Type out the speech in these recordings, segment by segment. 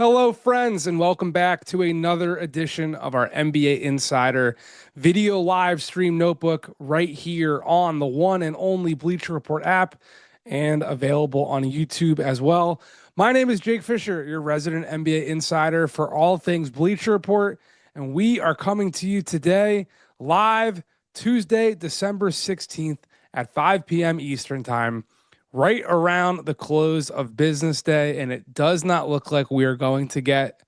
Hello, friends, and welcome back to another edition of our NBA Insider video live stream notebook right here on the one and only Bleacher Report app and available on YouTube as well. My name is Jake Fischer, your resident NBA Insider for all things Bleacher Report, and we are coming to you today live Tuesday, December 16th at 5 p.m. Eastern Time, right around the close of business day, and it does not look like we are going to get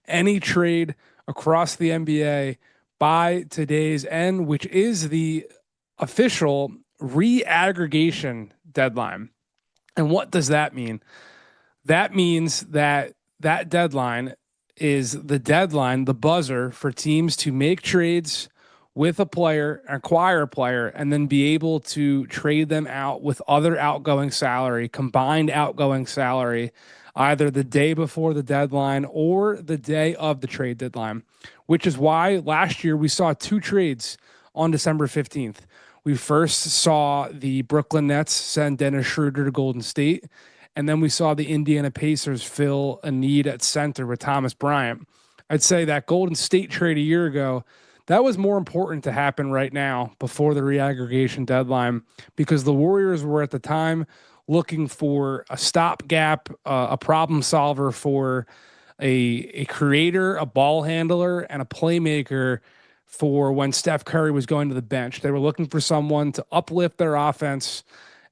any trade across the NBA by today's end, which is the official re-aggregation deadline. And what does that mean? That means that deadline is the deadline, the buzzer for teams to make trades with a player, acquire a player, and then be able to trade them out with other outgoing salary, combined outgoing salary, either the day before the deadline or the day of the trade deadline, which is why last year we saw two trades on December 15th. We first saw the Brooklyn Nets send Dennis Schroeder to Golden State, and then we saw the Indiana Pacers fill a need at center with Thomas Bryant. I'd say that Golden State trade a year ago, that was more important to happen right now before the reaggregation deadline, because the Warriors were at the time looking for a stopgap, a problem solver for a creator, a ball handler, and a playmaker for when Steph Curry was going to the bench. They were looking for someone to uplift their offense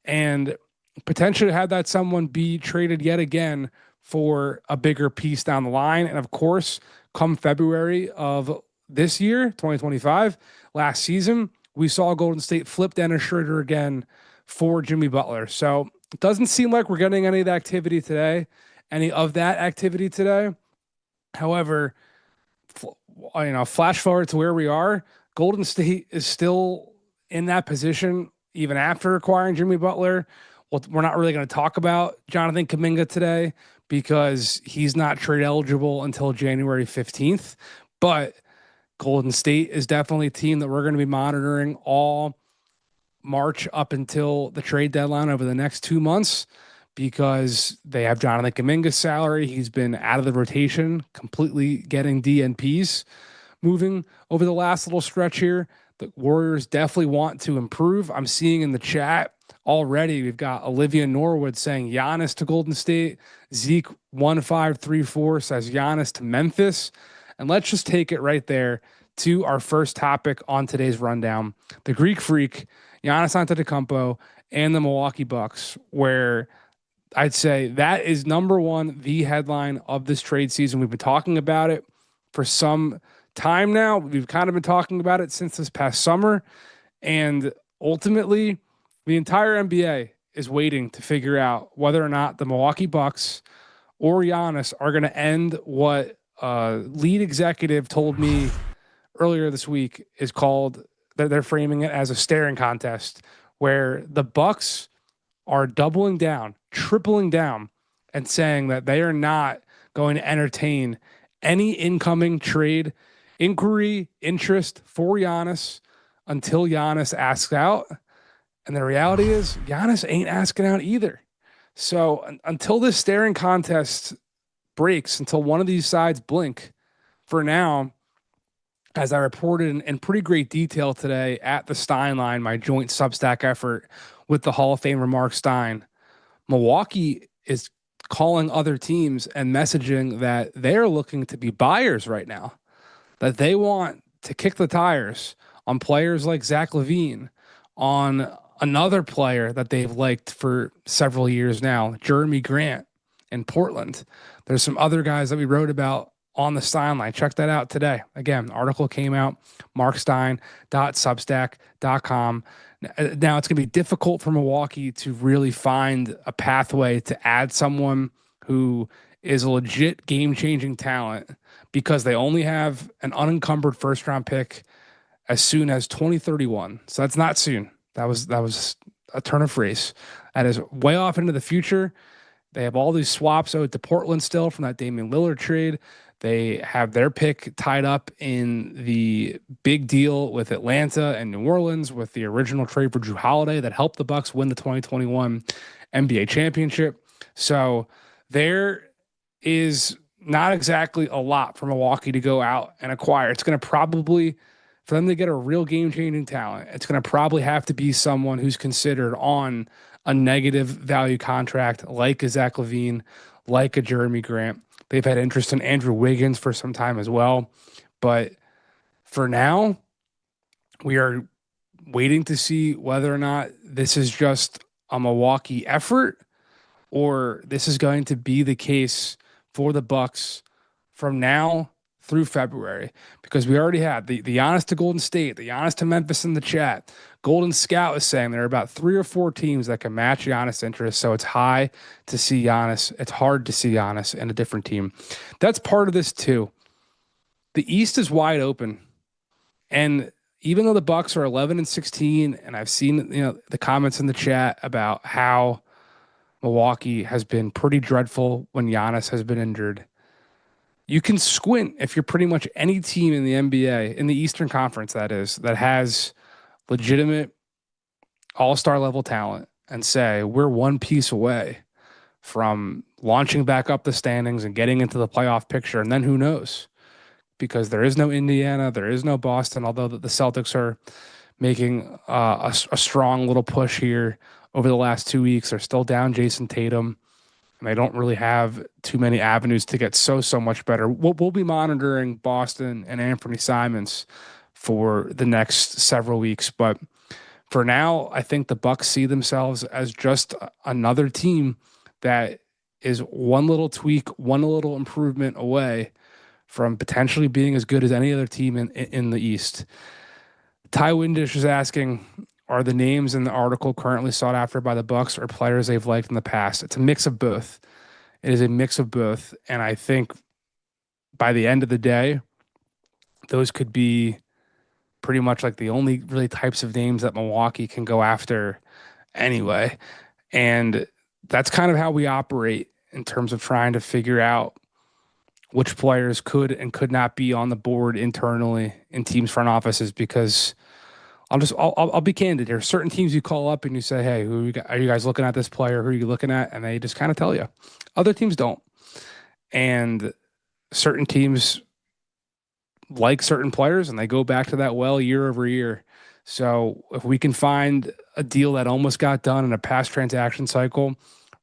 and potentially have that someone be traded yet again for a bigger piece down the line. And of course, come February of this year, 2025, last season, we saw Golden State flip Dennis Schroeder again for Jimmy Butler. So it doesn't seem like we're getting any of that activity today. However, flash forward to where we are, Golden State is still in that position even after acquiring Jimmy Butler. Well, we're not really going to talk about Jonathan Kuminga today because he's not trade eligible until January 15th. But Golden State is definitely a team that we're going to be monitoring all March up until the trade deadline over the next 2 months, because they have Jonathan Kuminga's salary. He's been out of the rotation, completely getting DNPs moving over the last little stretch here. The Warriors definitely want to improve. I'm seeing in the chat already, we've got Olivia Norwood saying Giannis to Golden State. Zeke 1534 says Giannis to Memphis. And let's just take it right there to our first topic on today's rundown. The Greek Freak, Giannis Antetokounmpo, and the Milwaukee Bucks, where I'd say that is number one, the headline of this trade season. We've been talking about it for some time now. We've kind of been talking about it since this past summer. And ultimately, the entire NBA is waiting to figure out whether or not the Milwaukee Bucks or Giannis are going to end what lead executive told me earlier this week is called, that they're framing it as a staring contest, where the Bucks are doubling down, tripling down, and saying that they are not going to entertain any incoming trade inquiry, interest for Giannis until Giannis asks out. And the reality is Giannis ain't asking out either. So until this staring contest breaks, until one of these sides blink, for now, as I reported in pretty great detail today at the Stein Line, my joint Substack effort with the Hall of Famer Mark Stein, Milwaukee is calling other teams and messaging that they're looking to be buyers right now, that they want to kick the tires on players like Zach LaVine, on another player that they've liked for several years now, Jeremy Grant in Portland. There's some other guys that we wrote about on the Stein Line. Check that out today. Again, article came out, markstein.substack.com. Now it's going to be difficult for Milwaukee to really find a pathway to add someone who is a legit game-changing talent, because they only have an unencumbered first-round pick as soon as 2031. So that's not soon. That was a turn of phrase. That is way off into the future. They have all these swaps owed to Portland still from that Damian Lillard trade. They have their pick tied up in the big deal with Atlanta and New Orleans with the original trade for Drew Holiday that helped the Bucks win the 2021 NBA championship. So there is not exactly a lot for Milwaukee to go out and acquire. It's going to probably, for them to get a real game changing talent, it's going to probably have to be someone who's considered on a negative value contract, like a Zach LaVine, like a Jeremy Grant. They've had interest in Andrew Wiggins for some time as well. But for now, we are waiting to see whether or not this is just a Milwaukee effort or this is going to be the case for the Bucks from now through February, because we already had the Giannis to Golden State, the Giannis to Memphis in the chat. Golden Scout is saying there are about 3 or 4 teams that can match Giannis' interest. So it's high to see Giannis. It's hard to see Giannis in a different team. That's part of this too. The East is wide open. And even though the Bucks are 11-16, and I've seen the comments in the chat about how Milwaukee has been pretty dreadful when Giannis has been injured, you can squint if you're pretty much any team in the NBA, in the Eastern Conference, that is, that has legitimate all-star level talent, and say, we're one piece away from launching back up the standings and getting into the playoff picture. And then who knows? Because there is no Indiana, there is no Boston, although the Celtics are making a strong little push here over the last 2 weeks. They're still down Jason Tatum, and they don't really have too many avenues to get so much better. We'll be monitoring Boston and Anthony Simons for the next several weeks, but for now, I think the Bucks see themselves as just another team that is one little tweak, one little improvement away from potentially being as good as any other team in the East. Ty Windish is asking, are the names in the article currently sought after by the Bucks or players they've liked in the past? It's a mix of both. It is a mix of both. And I think by the end of the day, those could be pretty much like the only really types of names that Milwaukee can go after anyway. And that's kind of how we operate in terms of trying to figure out which players could and could not be on the board internally in teams' front offices, because I'll be candid here. Certain teams you call up and you say, hey, are you guys looking at this player? Who are you looking at? And they just kind of tell you. Other teams don't. And certain teams like certain players and they go back to that well year over year. So if we can find a deal that almost got done in a past transaction cycle,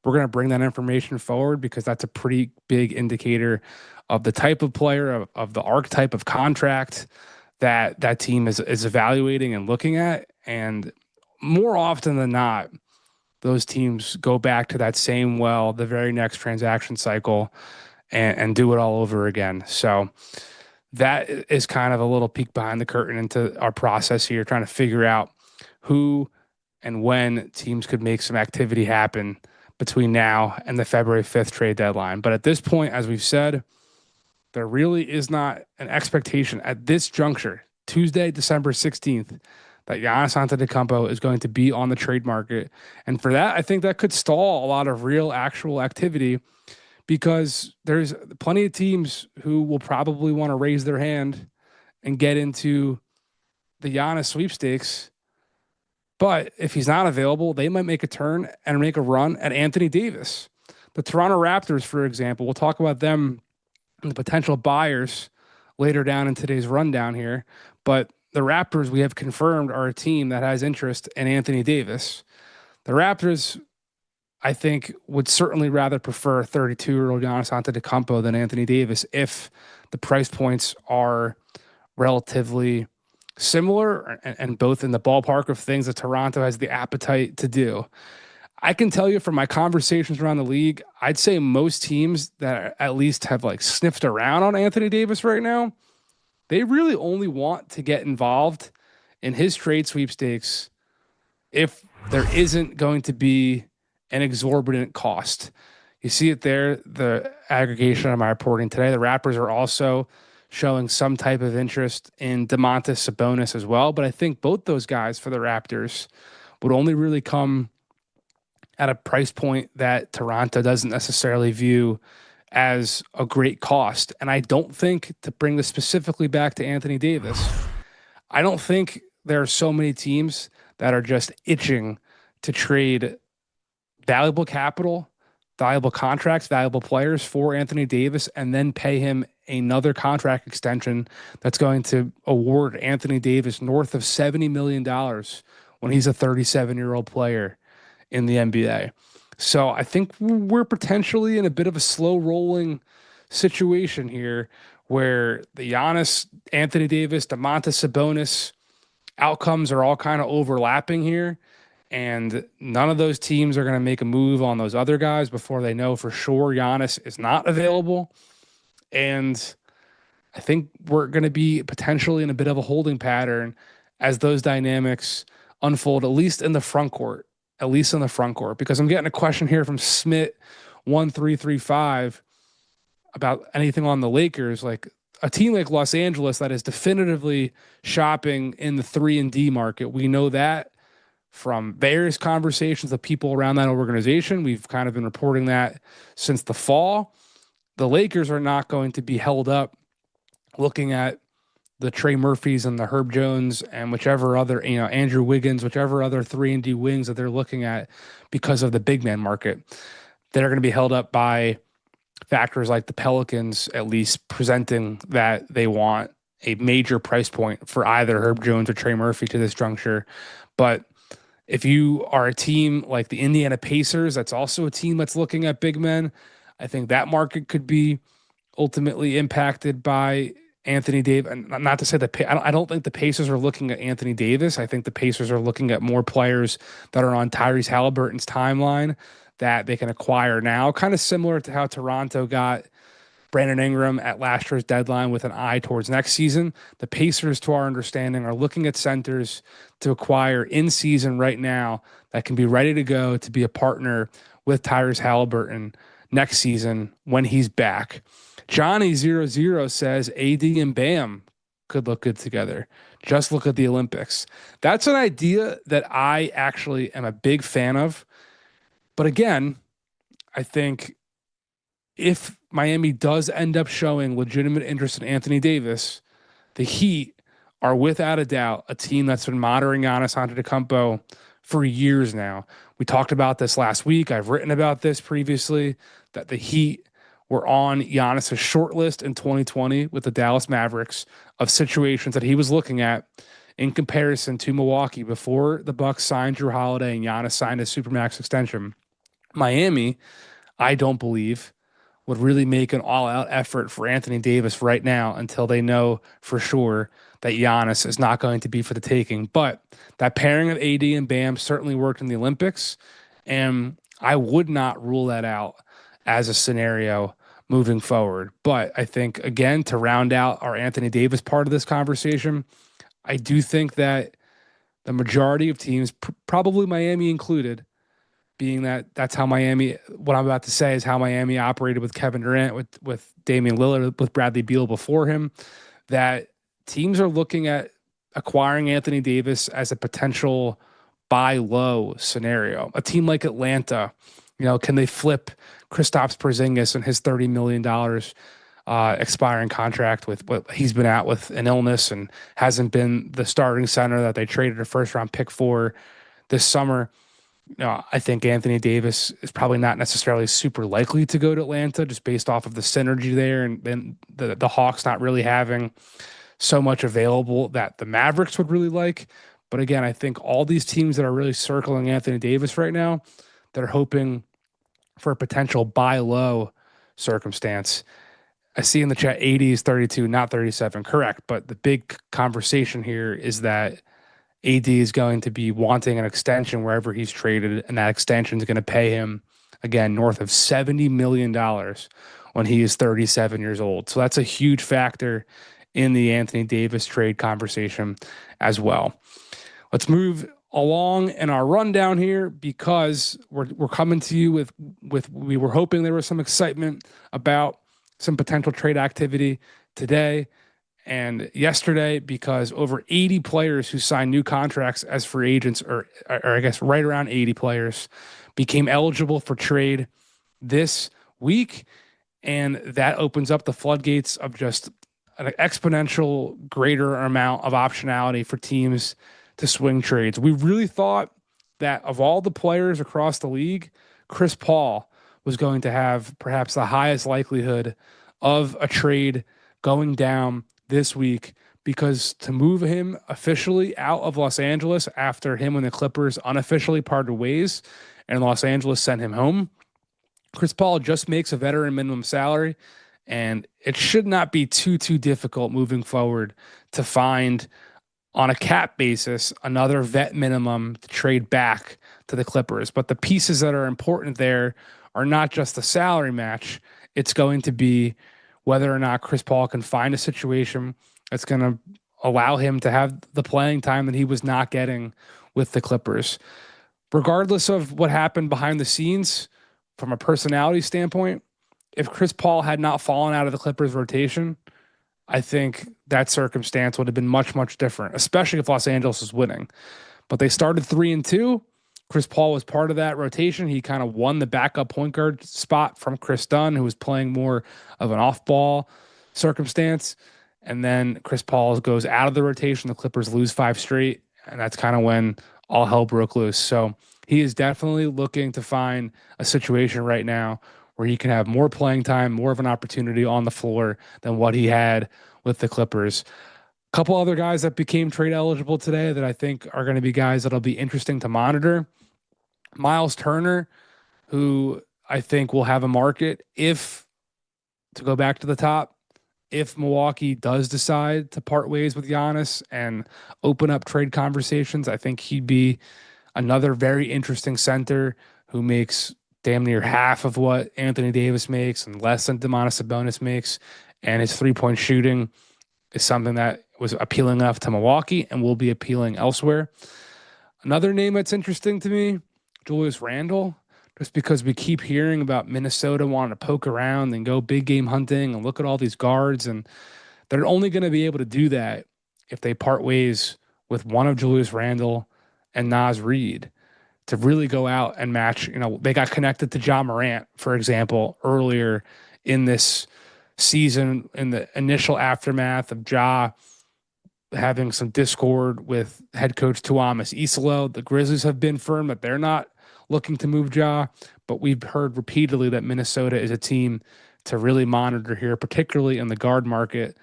we're going to bring that information forward, because that's a pretty big indicator of the type of player, of the archetype of contract that team is evaluating and looking at. And more often than not, those teams go back to that same well the very next transaction cycle and do it all over again. So that is kind of a little peek behind the curtain into our process here, trying to figure out who and when teams could make some activity happen between now and the February 5th trade deadline. But at this point, as we've said, there really is not an expectation at this juncture, Tuesday, December 16th, that Giannis Antetokounmpo is going to be on the trade market. And for that, I think that could stall a lot of real actual activity, because there's plenty of teams who will probably want to raise their hand and get into the Giannis sweepstakes. But if he's not available, they might make a turn and make a run at Anthony Davis. The Toronto Raptors, for example, we'll talk about them and the potential buyers later down in today's rundown here. But the Raptors, we have confirmed, are a team that has interest in Anthony Davis. The Raptors, I think, would certainly rather prefer 32-year-old Giannis Antetokounmpo than Anthony Davis if the price points are relatively similar and both in the ballpark of things that Toronto has the appetite to do. I can tell you from my conversations around the league, I'd say most teams that at least have like sniffed around on Anthony Davis right now, they really only want to get involved in his trade sweepstakes if there isn't going to be an exorbitant cost. You see it there, the aggregation of my reporting today. The Raptors are also showing some type of interest in Domantas Sabonis as well. But I think both those guys for the Raptors would only really come at a price point that Toronto doesn't necessarily view as a great cost. And I don't think, to bring this specifically back to Anthony Davis, I don't think there are so many teams that are just itching to trade valuable capital valuable contracts, valuable players for Anthony Davis, and then pay him another contract extension that's going to award Anthony Davis north of $70 million when he's a 37-year-old player in the NBA. So I think we're potentially in a bit of a slow rolling situation here where the Giannis, Anthony Davis, Domantas Sabonis outcomes are all kind of overlapping here. And none of those teams are going to make a move on those other guys before they know for sure Giannis is not available. And I think we're going to be potentially in a bit of a holding pattern as those dynamics unfold, at least in the front court. At least in the front court, because I'm getting a question here from Smith1335 about anything on the Lakers, like a team like Los Angeles that is definitively shopping in the 3-and-D market. We know that from various conversations of people around that organization. We've kind of been reporting that since the fall. The Lakers are not going to be held up looking at the Trey Murphys and the Herb Jones and whichever other, Andrew Wiggins, whichever other 3-and-D wings that they're looking at because of the big man market. They're going to be held up by factors like the Pelicans, at least presenting that they want a major price point for either Herb Jones or Trey Murphy to this juncture. But if you are a team like the Indiana Pacers, that's also a team that's looking at big men. I think that market could be ultimately impacted by Anthony Davis. Not to say that I don't think the Pacers are looking at Anthony Davis. I think the Pacers are looking at more players that are on Tyrese Halliburton's timeline that they can acquire now, kind of similar to how Toronto got Brandon Ingram at last year's deadline with an eye towards next season. The Pacers, to our understanding, are looking at centers to acquire in season right now that can be ready to go to be a partner with Tyrese Halliburton next season when he's back. Johnny00 says AD and Bam could look good together. Just look at the Olympics. That's an idea that I actually am a big fan of. But again, I think if Miami does end up showing legitimate interest in Anthony Davis, the Heat are without a doubt a team that's been monitoring Giannis Antetokounmpo for years now. We talked about this last week. I've written about this previously, that the Heat were on Giannis' short list in 2020 with the Dallas Mavericks of situations that he was looking at in comparison to Milwaukee before the Bucks signed Jrue Holiday and Giannis signed a Supermax extension. Miami, I don't believe, would really make an all-out effort for Anthony Davis right now until they know for sure that Giannis is not going to be for the taking. But that pairing of AD and Bam certainly worked in the Olympics, and I would not rule that out as a scenario moving forward. But I think, again, to round out our Anthony Davis part of this conversation, I do think that the majority of teams, probably Miami included, being that that's how Miami, what I'm about to say is how Miami operated with Kevin Durant, with Damian Lillard, with Bradley Beal before him, that teams are looking at acquiring Anthony Davis as a potential buy low scenario. A team like Atlanta, can they flip Kristaps Porzingis and his $30 million expiring contract with what he's been at with an illness and hasn't been the starting center that they traded a first round pick for this summer? I think Anthony Davis is probably not necessarily super likely to go to Atlanta just based off of the synergy there and the Hawks not really having so much available that the Mavericks would really like. But again, I think all these teams that are really circling Anthony Davis right now, that are hoping for a potential buy low circumstance. I see in the chat 80 is 32, not 37. Correct. But the big conversation here is that AD is going to be wanting an extension wherever he's traded, and that extension is going to pay him, again, north of $70 million when he is 37 years old. So that's a huge factor in the Anthony Davis trade conversation as well. Let's move along in our rundown here because we're coming to you with we were hoping there was some excitement about some potential trade activity today and yesterday, because over 80 players who signed new contracts as free agents, or I guess right around 80 players, became eligible for trade this week. And that opens up the floodgates of just an exponential greater amount of optionality for teams to swing trades. We really thought that of all the players across the league, Chris Paul was going to have perhaps the highest likelihood of a trade going down this week, because to move him officially out of Los Angeles after him and the Clippers unofficially parted ways and Los Angeles sent him home, Chris Paul just makes a veteran minimum salary, and it should not be too difficult moving forward to find, on a cap basis, another vet minimum to trade back to the Clippers. But the pieces that are important there are not just the salary match. It's going to be whether or not Chris Paul can find a situation that's going to allow him to have the playing time that he was not getting with the Clippers. Regardless of what happened behind the scenes, from a personality standpoint, if Chris Paul had not fallen out of the Clippers rotation, I think that circumstance would have been much different, especially if Los Angeles was winning. But they started 3-2. Chris Paul was part of that rotation. He kind of won the backup point guard spot from Chris Dunn, who was playing more of an off-ball circumstance. And then Chris Paul goes out of the rotation. The Clippers lose 5 straight, and that's kind of when all hell broke loose. So he is definitely looking to find a situation right now where he can have more playing time, more of an opportunity on the floor than what he had with the Clippers. A couple other guys that became trade eligible today that I think are going to be guys that'll be interesting to monitor. Miles Turner, who I think will have a market if, to go back to the top, if Milwaukee does decide to part ways with Giannis and open up trade conversations, I think he'd be another very interesting center who makes damn near half of what Anthony Davis makes and less than Domantas Sabonis makes. And his three-point shooting is something that was appealing enough to Milwaukee and will be appealing elsewhere. Another name that's interesting to me, Julius Randle, just because we keep hearing about Minnesota wanting to poke around and go big game hunting and look at all these guards. And they're only going to be able to do that if they part ways with one of Julius Randle and Naz Reid to really go out and match. You know, they got connected to Ja Morant, for example, earlier in this season in the initial aftermath of Ja having some discord with head coach Tuamas Isolo. The Grizzlies have been firm that they're not looking to move Ja, but we've heard repeatedly that Minnesota is a team to really monitor here, particularly in the guard market.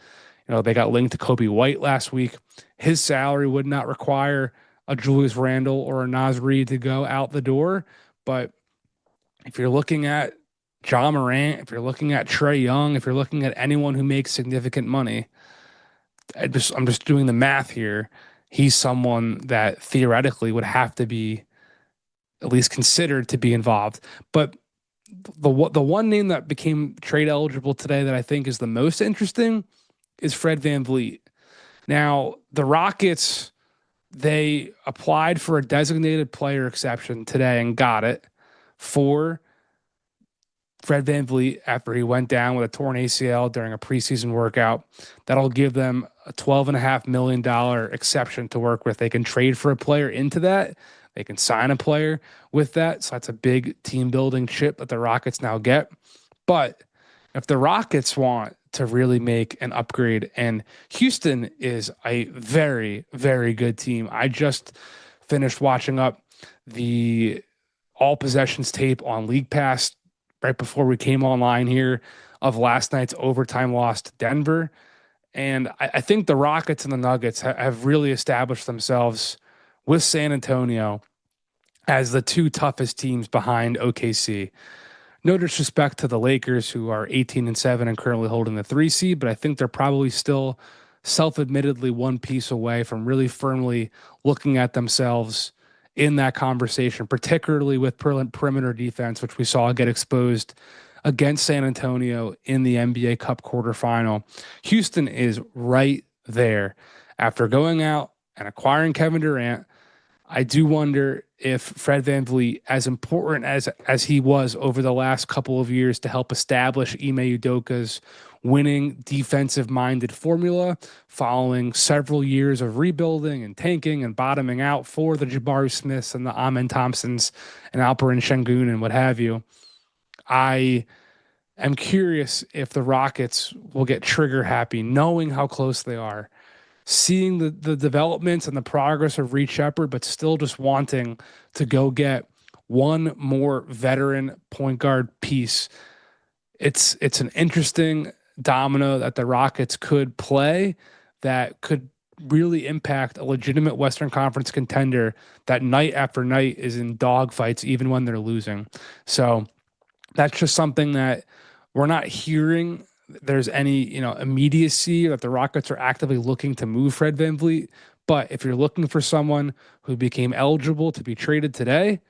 You know, they got linked to Kobe White last week. His salary would not require a Julius Randle or a Naz Reid to go out the door. But if you're looking at Ja Morant, if you're looking at Trae Young, if you're looking at anyone who makes significant money, I'm just doing the math here. He's someone that theoretically would have to be at least considered to be involved. But the one name that became trade eligible today that I think is the most interesting is Fred VanVleet. Now, the Rockets, they applied for a designated player exception today and got it for Fred VanVleet after he went down with a torn ACL during a preseason workout. That'll give them a $12.5 million exception to work with. They can trade for a player into that. They can sign a player with that. So that's a big team building chip that the Rockets now get. But if the Rockets want to really make an upgrade, and Houston is a very good team. I just finished watching up the all possessions tape on League Pass right before we came online here of last night's overtime loss to Denver. And I think the Rockets and the Nuggets have really established themselves with San Antonio as the two toughest teams behind OKC. No disrespect to the Lakers, who are 18-7 and currently holding the 3 seed, but I think they're probably still self-admittedly one piece away from really firmly looking at themselves in that conversation, particularly with perimeter defense, which we saw get exposed against San Antonio in the NBA Cup quarterfinal. Houston is right there. After going out and acquiring Kevin Durant, I do wonder if Fred VanVleet, as important as he was over the last couple of years to help establish Ime Udoka's winning defensive-minded formula following several years of rebuilding and tanking and bottoming out for the Jabari Smiths and the Amen Thompsons and Alperen Şengün and what have you, I am curious if the Rockets will get trigger happy knowing how close they are, seeing the developments and the progress of Reed Shepherd, but still just wanting to go get one more veteran point guard piece. It's an interesting domino that the Rockets could play that could really impact a legitimate Western Conference contender that night after night is in dogfights even when they're losing. So that's just something that we're not hearing there's any, immediacy that the Rockets are actively looking to move Fred VanVleet. But if you're looking for someone who became eligible to be traded today,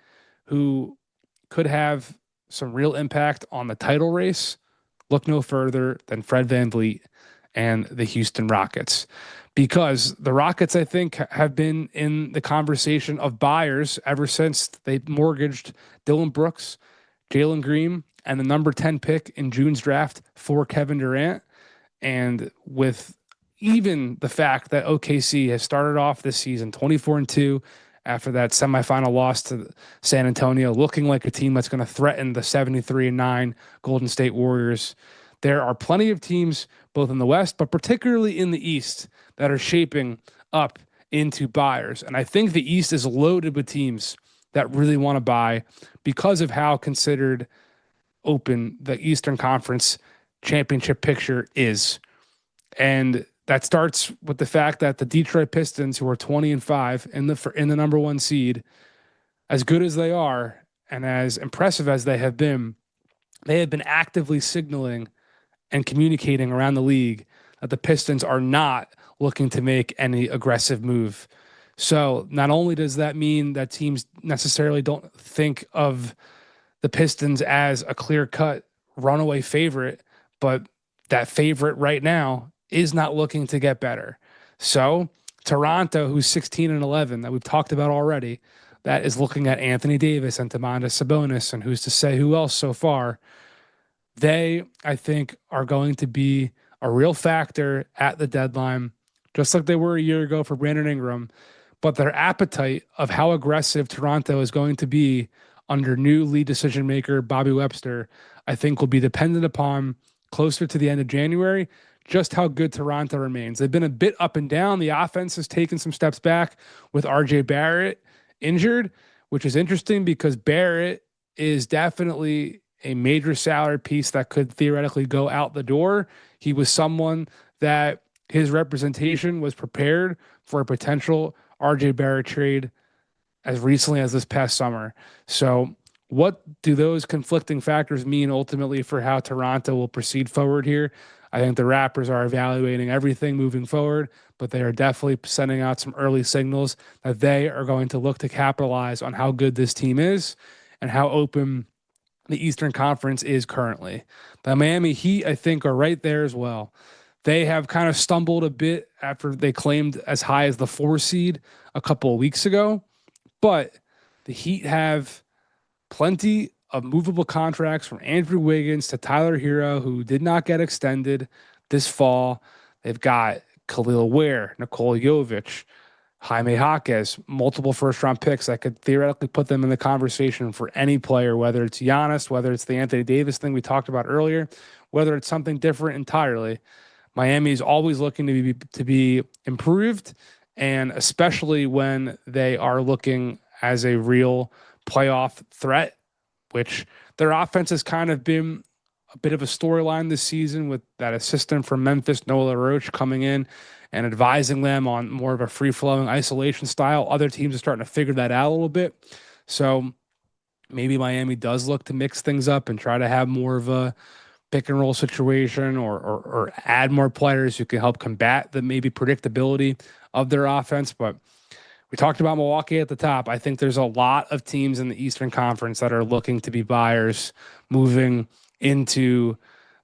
who could have some real impact on the title race, look no further than Fred VanVleet and the Houston Rockets. Because the Rockets, I think, have been in the conversation of buyers ever since they mortgaged Dylan Brooks, Jalen Green, and the number 10 pick in June's draft for Kevin Durant. And with even the fact that OKC has started off this season 24-2 after that semifinal loss to San Antonio, looking like a team that's going to threaten the 73-9 Golden State Warriors. There are plenty of teams both in the West, but particularly in the East, that are shaping up into buyers. And I think the East is loaded with teams that really want to buy because of how considered open the Eastern Conference championship picture is. And that starts with the fact that the Detroit Pistons, who are 20-5 in the number one seed, as good as they are and as impressive as they have been actively signaling and communicating around the league that the Pistons are not looking to make any aggressive move. So not only does that mean that teams necessarily don't think of the Pistons as a clear-cut runaway favorite, but that favorite right now is not looking to get better. So Toronto, who's 16-11, that we've talked about already, that is looking at Anthony Davis and Domantas Sabonis, and who's to say who else so far. They, I think, are going to be a real factor at the deadline, just like they were a year ago for Brandon Ingram. But their appetite of how aggressive Toronto is going to be under new lead decision maker Bobby Webster, I think will be dependent upon closer to the end of January, just how good Toronto remains. They've been a bit up and down. The offense has taken some steps back with RJ Barrett injured, which is interesting because Barrett is definitely a major salary piece that could theoretically go out the door. He was someone that his representation was prepared for a potential RJ Barrett trade as recently as this past summer. So what do those conflicting factors mean ultimately for how Toronto will proceed forward here? I think the Raptors are evaluating everything moving forward, but they are definitely sending out some early signals that they are going to look to capitalize on how good this team is and how open the Eastern Conference is currently. The Miami Heat, I think, are right there as well. They have kind of stumbled a bit after they claimed as high as the 4 seed a couple of weeks ago, but the Heat have plenty of movable contracts from Andrew Wiggins to Tyler Hero, who did not get extended this fall. They've got Khalil Ware, Nikola Jovic, Jaime Jaquez, multiple first-round picks that could theoretically put them in the conversation for any player, whether it's Giannis, whether it's the Anthony Davis thing we talked about earlier, whether it's something different entirely. Miami is always looking to be improved, and especially when they are looking as a real playoff threat, which their offense has kind of been a bit of a storyline this season with that assistant from Memphis, Noah Roach, coming in and advising them on more of a free-flowing isolation style. Other teams are starting to figure that out a little bit. So maybe Miami does look to mix things up and try to have more of a pick and roll situation or add more players who can help combat the maybe predictability of their offense. But we talked about Milwaukee at the top. I think there's a lot of teams in the Eastern Conference that are looking to be buyers moving into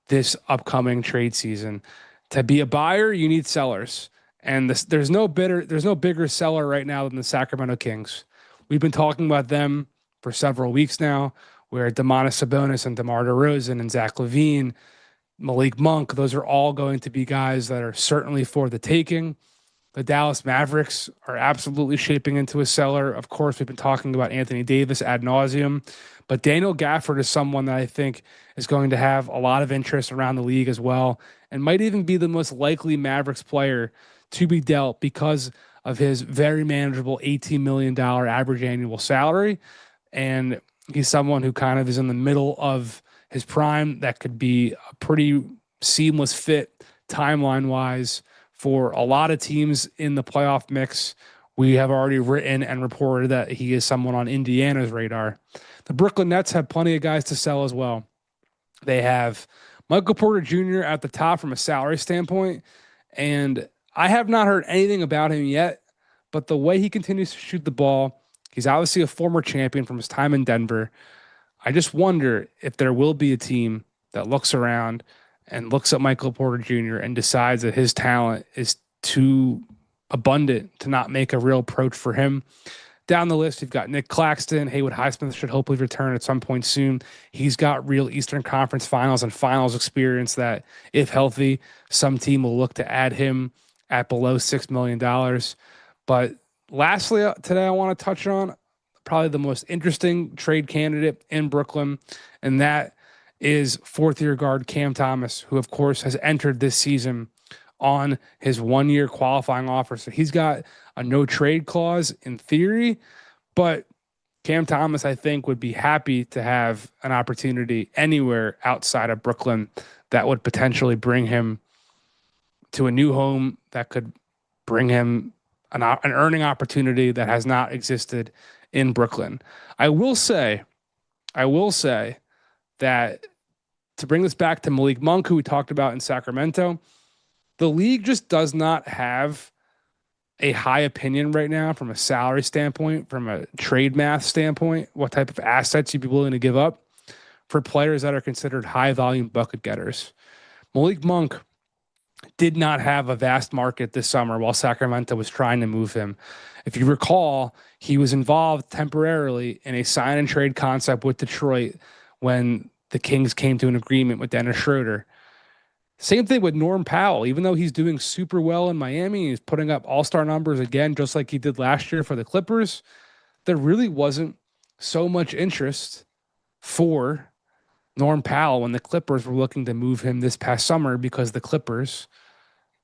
this upcoming trade season. To be a buyer, you need sellers. And there's no bigger seller right now than the Sacramento Kings. We've been talking about them for several weeks now, where Domantas Sabonis and DeMar DeRozan and Zach LaVine, Malik Monk, those are all going to be guys that are certainly for the taking. The Dallas Mavericks are absolutely shaping into a seller. Of course, we've been talking about Anthony Davis ad nauseum, but Daniel Gafford is someone that I think is going to have a lot of interest around the league as well, and might even be the most likely Mavericks player to be dealt because of his very manageable $18 million average annual salary and he's someone who kind of is in the middle of his prime that could be a pretty seamless fit timeline wise for a lot of teams in the playoff mix. We have already written and reported that he is someone on Indiana's radar. The Brooklyn Nets have plenty of guys to sell as well. They have Michael Porter Jr. at the top from a salary standpoint, and I have not heard anything about him yet, but the way he continues to shoot the ball, he's obviously a former champion from his time in Denver. I just wonder if there will be a team that looks around and looks at Michael Porter Jr. and decides that his talent is too abundant to not make a real approach for him. Down the list, you've got Nick Claxton. Haywood Highsmith should hopefully return at some point soon. He's got real Eastern Conference Finals and Finals experience that, if healthy, some team will look to add him at below $6 million. But lastly, today I want to touch on probably the most interesting trade candidate in Brooklyn, and that is fourth-year guard Cam Thomas, who, of course, has entered this season on his one-year qualifying offer. So he's got a no-trade clause in theory, but Cam Thomas, I think, would be happy to have an opportunity anywhere outside of Brooklyn that would potentially bring him to a new home, that could bring him an earning opportunity that has not existed in Brooklyn. I will say that, to bring this back to Malik Monk, who we talked about in Sacramento, the league just does not have a high opinion right now from a salary standpoint, from a trade math standpoint, what type of assets you'd be willing to give up for players that are considered high volume bucket getters. Malik Monk did not have a vast market this summer while Sacramento was trying to move him. If you recall, he was involved temporarily in a sign and trade concept with Detroit when the Kings came to an agreement with Dennis Schroeder. Same thing with Norm Powell. Even though he's doing super well in Miami, he's putting up all-star numbers again, just like he did last year for the Clippers, there really wasn't so much interest for Norm Powell when the Clippers were looking to move him this past summer, because the Clippers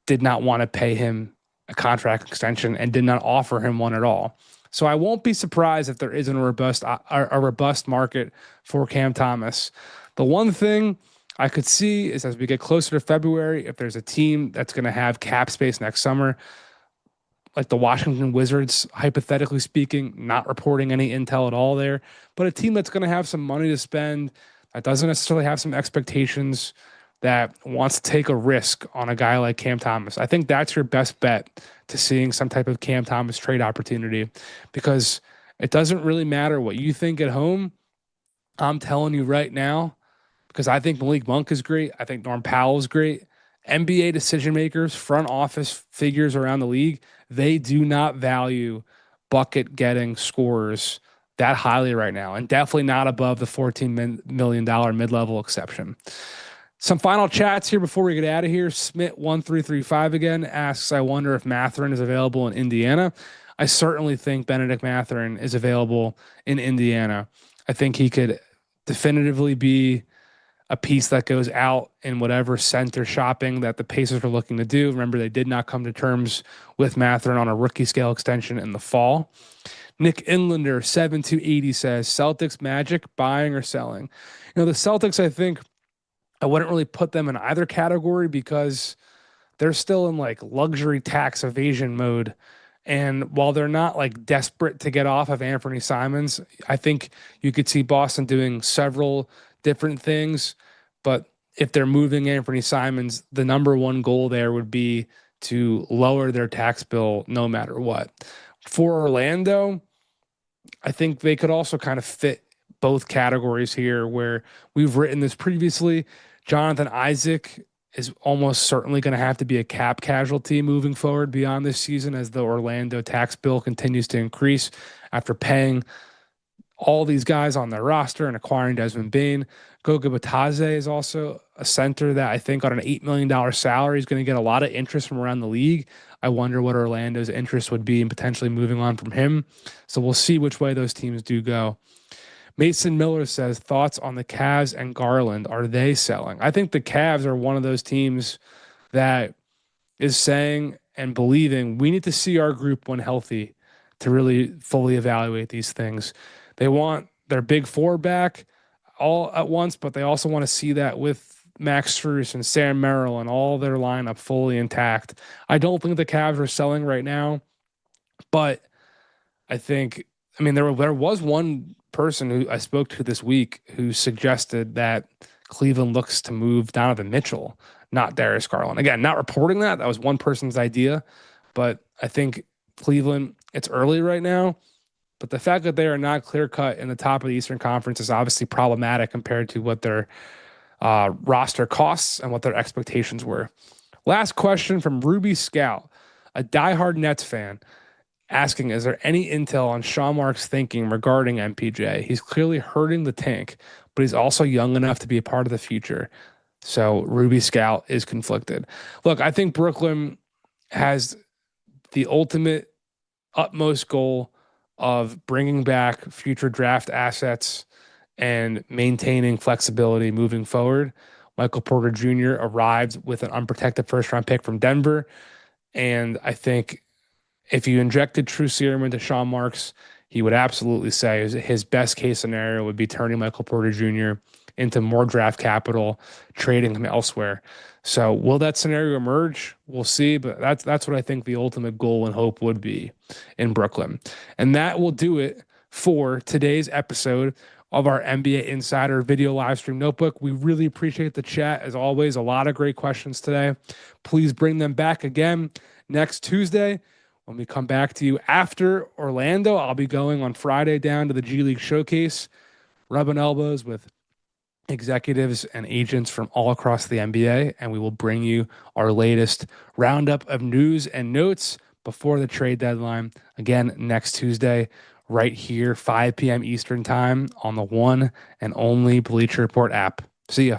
did not want to pay him a contract extension and did not offer him one at all. So I won't be surprised if there isn't a robust market for Cam Thomas. The one thing I could see is, as we get closer to February, if there's a team that's going to have cap space next summer, like the Washington Wizards, hypothetically speaking, not reporting any intel at all there, but a team that's going to have some money to spend, that doesn't necessarily have some expectations, that wants to take a risk on a guy like Cam Thomas. I think that's your best bet to seeing some type of Cam Thomas trade opportunity, because it doesn't really matter what you think at home. I'm telling you right now, because I think Malik Monk is great. I think Norm Powell is great. NBA decision makers, front office figures around the league, they do not value bucket getting scorers that highly right now, and definitely not above the $14 million mid-level exception. Some final chats here before we get out of here. Smith1335 again asks, I wonder if Mathurin is available in Indiana. I certainly think Benedict Mathurin is available in Indiana. I think he could definitively be a piece that goes out in whatever center shopping that the Pacers are looking to do. Remember, they did not come to terms with Mathurin on a rookie scale extension in the fall. Nick Inlander 7280 says, Celtics Magic, buying or selling? You know, the Celtics, I think I wouldn't really put them in either category, because they're still in like luxury tax evasion mode. And while they're not like desperate to get off of Anthony Simons, I think you could see Boston doing several different things. But if they're moving Anthony Simons, the number one goal there would be to lower their tax bill no matter what. For Orlando, I think they could also kind of fit both categories here, where we've written this previously. Jonathan Isaac is almost certainly going to have to be a cap casualty moving forward beyond this season, as the Orlando tax bill continues to increase after paying all these guys on their roster and acquiring Desmond Bane. Goga Batadze is also a center that I think on an $8 million salary is going to get a lot of interest from around the league. I wonder what Orlando's interest would be in potentially moving on from him. So we'll see which way those teams do go. Mason Miller says, thoughts on the Cavs and Garland. Are they selling? I think the Cavs are one of those teams that is saying and believing we need to see our group when healthy to really fully evaluate these things. They want their big four back all at once, but they also want to see that with Max Strus and Sam Merrill and all their lineup fully intact. I don't think the Cavs are selling right now, but I think, I mean, there was one person who I spoke to this week who suggested that Cleveland looks to move Donovan Mitchell, not Darius Garland. Again, not reporting that. That was one person's idea, but I think Cleveland, it's early right now, but the fact that they are not clear cut in the top of the Eastern Conference is obviously problematic compared to what their roster costs and what their expectations were. Last question from Ruby Scout, a diehard Nets fan, asking, is there any intel on Sean Marks' thinking regarding MPJ? He's clearly hurting the tank, but he's also young enough to be a part of the future. So Ruby Scout is conflicted. Look, I think Brooklyn has the ultimate utmost goal of bringing back future draft assets and maintaining flexibility moving forward. Michael Porter Jr. arrived with an unprotected first-round pick from Denver, and I think if you injected true serum into Sean Marks, he would absolutely say his best case scenario would be turning Michael Porter Jr. into more draft capital, trading him elsewhere. So will that scenario emerge? We'll see, but that's what I think the ultimate goal and hope would be in Brooklyn. And that will do it for today's episode of our NBA Insider video live stream notebook. We really appreciate the chat. As always, a lot of great questions today. Please bring them back again next Tuesday. When we come back to you after Orlando, I'll be going on Friday down to the G League Showcase, rubbing elbows with executives and agents from all across the NBA, and we will bring you our latest roundup of news and notes before the trade deadline. Again, next Tuesday, right here, 5 p.m. Eastern time on the one and only Bleacher Report app. See ya.